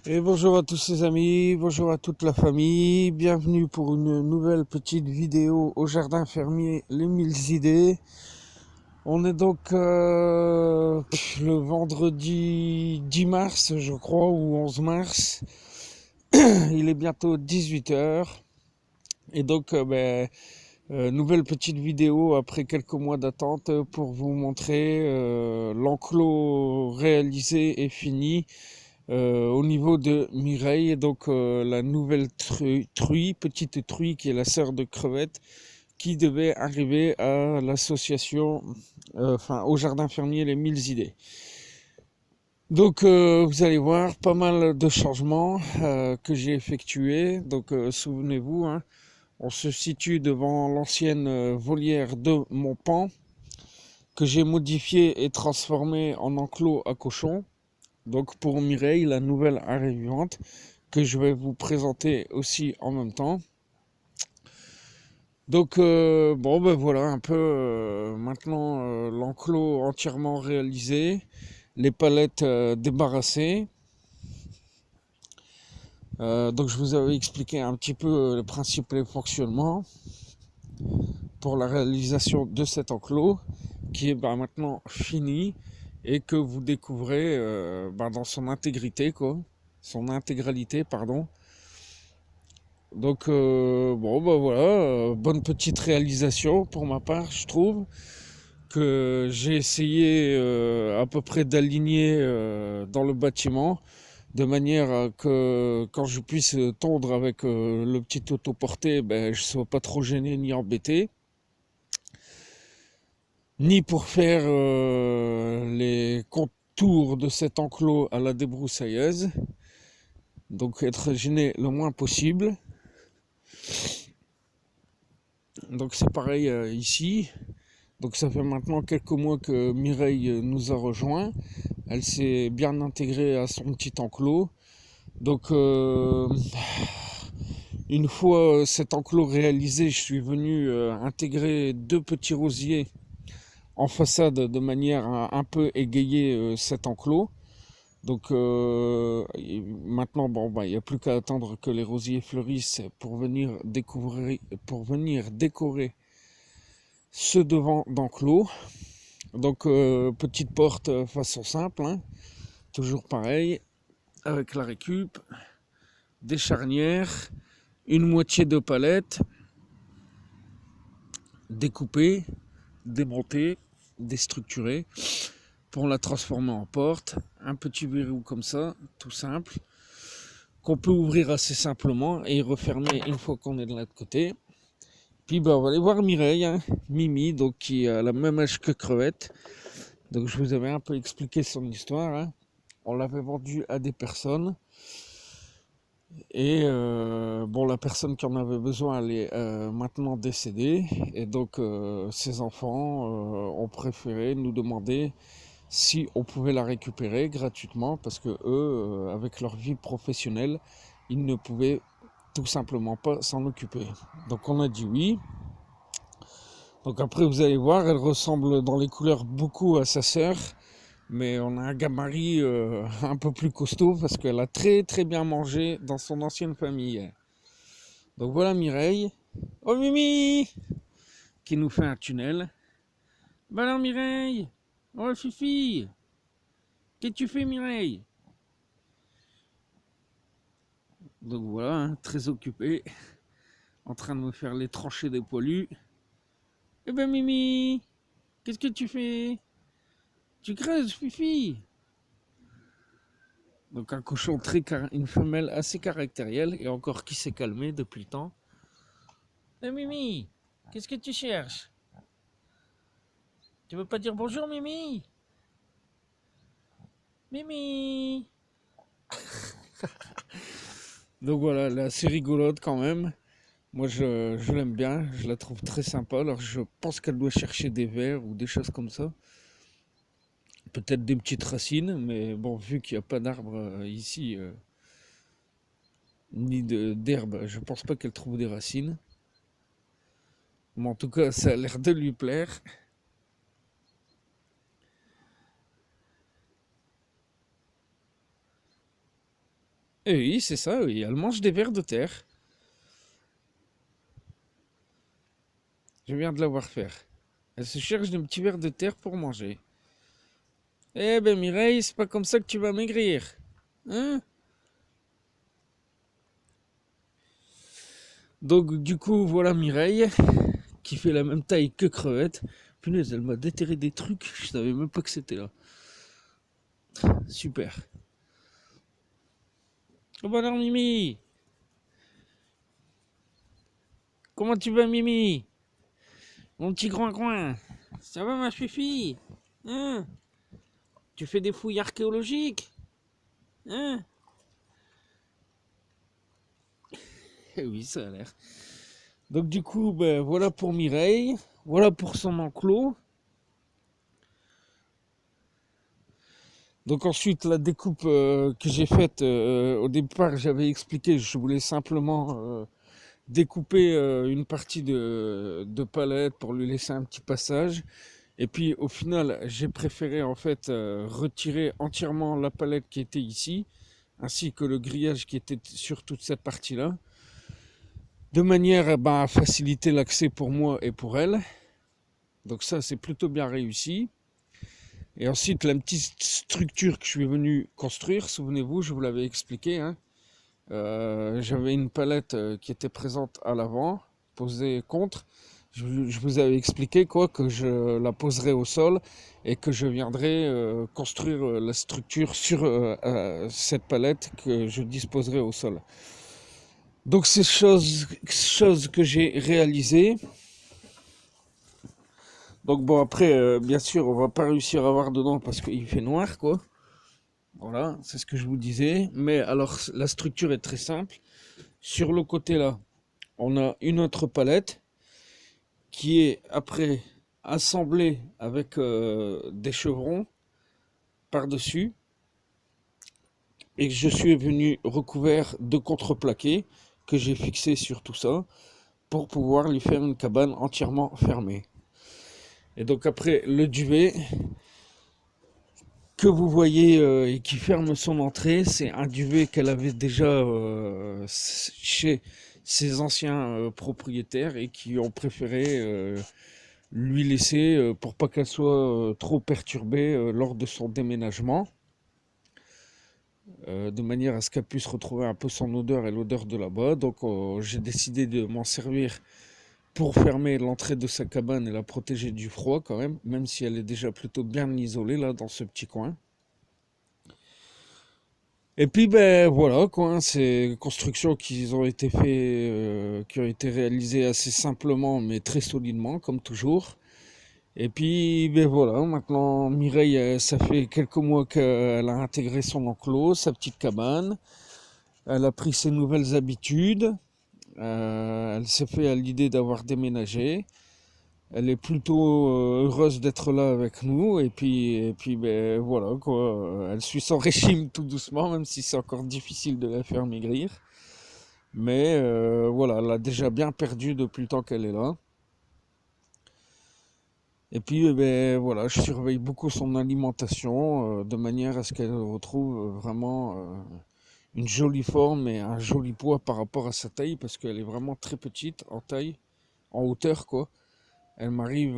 Et bonjour à tous les amis, bonjour à toute la famille, bienvenue pour une nouvelle petite vidéo au jardin fermier Les 1000 idées. On est donc le vendredi 10 mars je crois, ou 11 mars, il est bientôt 18 heures. Et donc nouvelle petite vidéo après quelques mois d'attente pour vous montrer l'enclos réalisé et fini. Au niveau de Mireille, donc la nouvelle truie, petite truie qui est la sœur de Crevette, qui devait arriver à l'association, au jardin fermier Les 1000 idées. Donc vous allez voir pas mal de changements que j'ai effectués. Donc souvenez-vous, hein, on se situe devant l'ancienne volière de Montpan, que j'ai modifiée et transformée en enclos à cochons. Donc pour Mireille, la nouvelle arrivante, que je vais vous présenter aussi en même temps. Donc voilà un peu maintenant l'enclos entièrement réalisé, les palettes débarrassées. Donc je vous avais expliqué un petit peu le principe et le fonctionnement pour la réalisation de cet enclos qui est maintenant fini et que vous découvrez dans son intégrité, son intégralité, pardon. Donc voilà, bonne petite réalisation pour ma part, je trouve que j'ai essayé à peu près d'aligner dans le bâtiment de manière à que quand je puisse tondre avec le petit autoporté, je ne sois pas trop gêné ni embêté, ni pour faire les contours de cet enclos à la débroussailleuse, donc être gêné le moins possible. Donc c'est pareil ici. Donc ça fait maintenant quelques mois que Mireille nous a rejoints. Elle s'est bien intégrée à son petit enclos. Donc une fois cet enclos réalisé, je suis venu intégrer deux petits rosiers en façade de manière à un peu égayer cet enclos. Donc maintenant, il n'y a plus qu'à attendre que les rosiers fleurissent pour venir décorer ce devant d'enclos. Donc petite porte façon simple, hein, toujours pareil, avec la récup, des charnières, une moitié de palette, découpée, démontée, déstructurée, pour la transformer en porte. Un petit verrou comme ça, tout simple, qu'on peut ouvrir assez simplement et refermer une fois qu'on est de l'autre côté. Puis on va aller voir Mireille, hein, Mimi, donc qui a la même âge que Crevette. Donc je vous avais un peu expliqué son histoire, hein. On l'avait vendu à des personnes. Et la personne qui en avait besoin, elle est maintenant décédée. Et donc ses enfants ont préféré nous demander si on pouvait la récupérer gratuitement, parce que eux, avec leur vie professionnelle, ils ne pouvaient tout simplement pas s'en occuper. Donc on a dit oui. Donc après vous allez voir, elle ressemble dans les couleurs beaucoup à sa sœur, mais on a un gabarit un peu plus costaud parce qu'elle a très très bien mangé dans son ancienne famille. Donc voilà Mireille. Oh Mimi, qui nous fait un tunnel. Bah alors Mireille. Oh Fifi. Qu'est-ce que tu fais Mireille? Donc voilà, hein, très occupé, en train de me faire les tranchées des poilus. Eh ben Mimi, qu'est-ce que tu fais? Tu creuses Fifi. Donc un cochon une femelle assez caractérielle et encore qui s'est calmée depuis le temps. Eh Mimi, qu'est-ce que tu cherches? Tu veux pas dire bonjour Mimi? Mimi. Donc voilà, elle est assez rigolote quand même. Moi je l'aime bien, je la trouve très sympa. Alors je pense qu'elle doit chercher des vers ou des choses comme ça. Peut-être des petites racines, mais bon, vu qu'il n'y a pas d'arbre ici, ni d'herbe, je pense pas qu'elle trouve des racines. Mais en tout cas, ça a l'air de lui plaire. Et oui, c'est ça, oui. Elle mange des vers de terre. Je viens de la voir faire. Elle se cherche des petits vers de terre pour manger. Eh ben Mireille, c'est pas comme ça que tu vas maigrir. Hein? Donc du coup, voilà Mireille, qui fait la même taille que Crevette. Punaise, elle m'a déterré des trucs, je savais même pas que c'était là. Super. Oh bah alors Mimi, comment tu vas Mimi? Mon petit coin. Ça va ma fifi? Hein? Tu fais des fouilles archéologiques? Hein? Eh oui, ça a l'air. Donc du coup, ben, voilà pour Mireille, voilà pour son enclos. Donc ensuite, la découpe que j'ai faite, au départ, j'avais expliqué, je voulais simplement découper une partie de palette pour lui laisser un petit passage. Et puis au final, j'ai préféré en fait retirer entièrement la palette qui était ici, ainsi que le grillage qui était sur toute cette partie-là, de manière à faciliter l'accès pour moi et pour elle. Donc ça, c'est plutôt bien réussi. Et ensuite, la petite structure que je suis venu construire, souvenez-vous, je vous l'avais expliqué, hein, j'avais une palette qui était présente à l'avant, posée contre. Je vous avais expliqué quoi, que je la poserais au sol et que je viendrais construire la structure sur cette palette que je disposerai au sol. Donc ces choses que j'ai réalisées. Donc bon après, bien sûr, on va pas réussir à voir dedans parce qu'il fait noir quoi. Voilà, c'est ce que je vous disais. Mais alors la structure est très simple. Sur le côté là, on a une autre palette qui est après assemblée avec des chevrons par-dessus. Et je suis venu recouvert de contreplaqué que j'ai fixé sur tout ça pour pouvoir lui faire une cabane entièrement fermée. Et donc après le duvet que vous voyez et qui ferme son entrée, c'est un duvet qu'elle avait déjà chez ses anciens propriétaires et qui ont préféré lui laisser pour pas qu'elle soit trop perturbée lors de son déménagement, de manière à ce qu'elle puisse retrouver un peu son odeur et l'odeur de là-bas. Donc j'ai décidé de m'en servir pour fermer l'entrée de sa cabane et la protéger du froid quand même si elle est déjà plutôt bien isolée là dans ce petit coin. Et puis ben voilà quoi, c'est des constructions qui ont été qui ont été réalisées assez simplement mais très solidement comme toujours. Et puis ben voilà, maintenant Mireille, ça fait quelques mois qu'elle a intégré son enclos, sa petite cabane. Elle a pris ses nouvelles habitudes. Elle s'est fait à l'idée d'avoir déménagé. Elle est plutôt heureuse d'être là avec nous. Et puis ben, voilà, quoi. Elle suit son régime tout doucement, même si c'est encore difficile de la faire maigrir. Mais voilà, elle a déjà bien perdu depuis le temps qu'elle est là. Et puis ben, voilà, je surveille beaucoup son alimentation de manière à ce qu'elle retrouve vraiment une jolie forme et un joli poids par rapport à sa taille, parce qu'elle est vraiment très petite en taille, en hauteur quoi. Elle m'arrive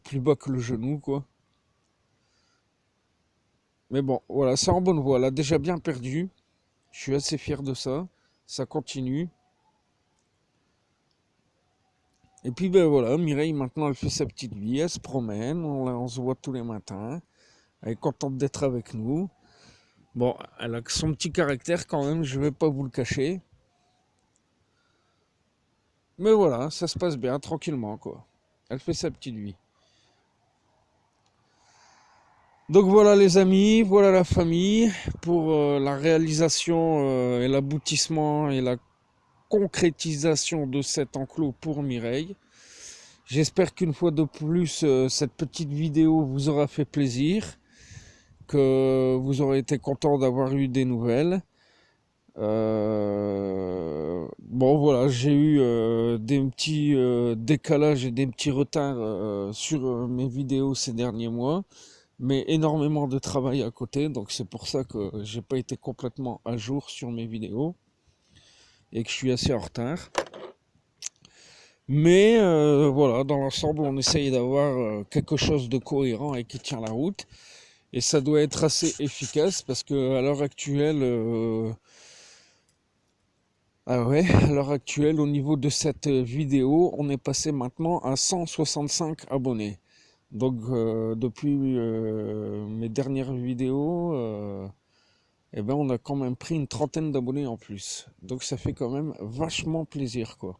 plus bas que le genou, quoi. Mais bon, voilà, c'est en bonne voie. Elle a déjà bien perdu. Je suis assez fier de ça. Ça continue. Et puis, ben voilà, Mireille, maintenant, elle fait sa petite vie. Elle se promène. On se voit tous les matins. Elle est contente d'être avec nous. Bon, elle a son petit caractère quand même, je vais pas vous le cacher. Mais voilà, ça se passe bien, tranquillement, quoi. Elle fait sa petite vie. Donc voilà les amis, voilà la famille pour la réalisation et l'aboutissement et la concrétisation de cet enclos pour Mireille. J'espère qu'une fois de plus cette petite vidéo vous aura fait plaisir, que vous aurez été content d'avoir eu des nouvelles. Bon voilà, j'ai eu des petits décalages et des petits retards sur mes vidéos ces derniers mois. mais énormément de travail à côté, donc c'est pour ça que j'ai pas été complètement à jour sur mes vidéos et que je suis assez en retard. Mais voilà, dans l'ensemble, on essaye d'avoir quelque chose de cohérent et qui tient la route. Et ça doit être assez efficace parce que à l'heure actuelle, à l'heure actuelle, au niveau de cette vidéo, on est passé maintenant à 165 abonnés. Donc depuis mes dernières vidéos, eh ben, on a quand même pris une trentaine d'abonnés en plus. Donc ça fait quand même vachement plaisir, quoi.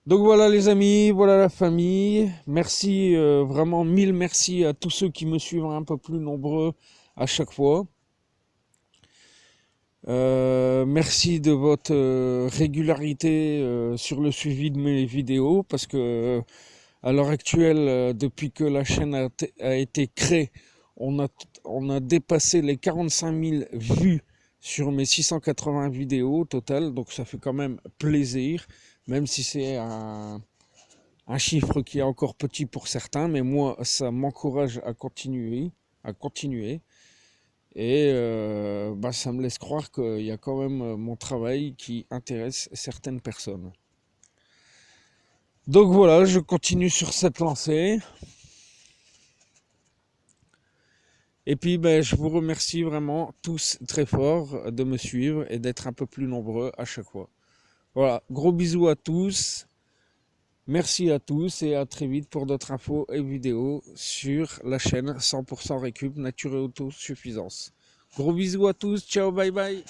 Donc voilà les amis, voilà la famille. Merci, vraiment mille merci à tous ceux qui me suivent un peu plus nombreux à chaque fois. Merci de votre régularité sur le suivi de mes vidéos parce que à l'heure actuelle, depuis que la chaîne a été créée, on a dépassé les 45 000 vues sur mes 680 vidéos au total, donc ça fait quand même plaisir, même si c'est un chiffre qui est encore petit pour certains, mais moi ça m'encourage à continuer, et bah, ça me laisse croire qu'il y a quand même mon travail qui intéresse certaines personnes. Donc voilà, je continue sur cette lancée. Et puis ben, je vous remercie vraiment tous très fort de me suivre et d'être un peu plus nombreux à chaque fois. Voilà, gros bisous à tous. Merci à tous et à très vite pour d'autres infos et vidéos sur la chaîne 100% Récup Nature et Autosuffisance. Gros bisous à tous, ciao, bye bye.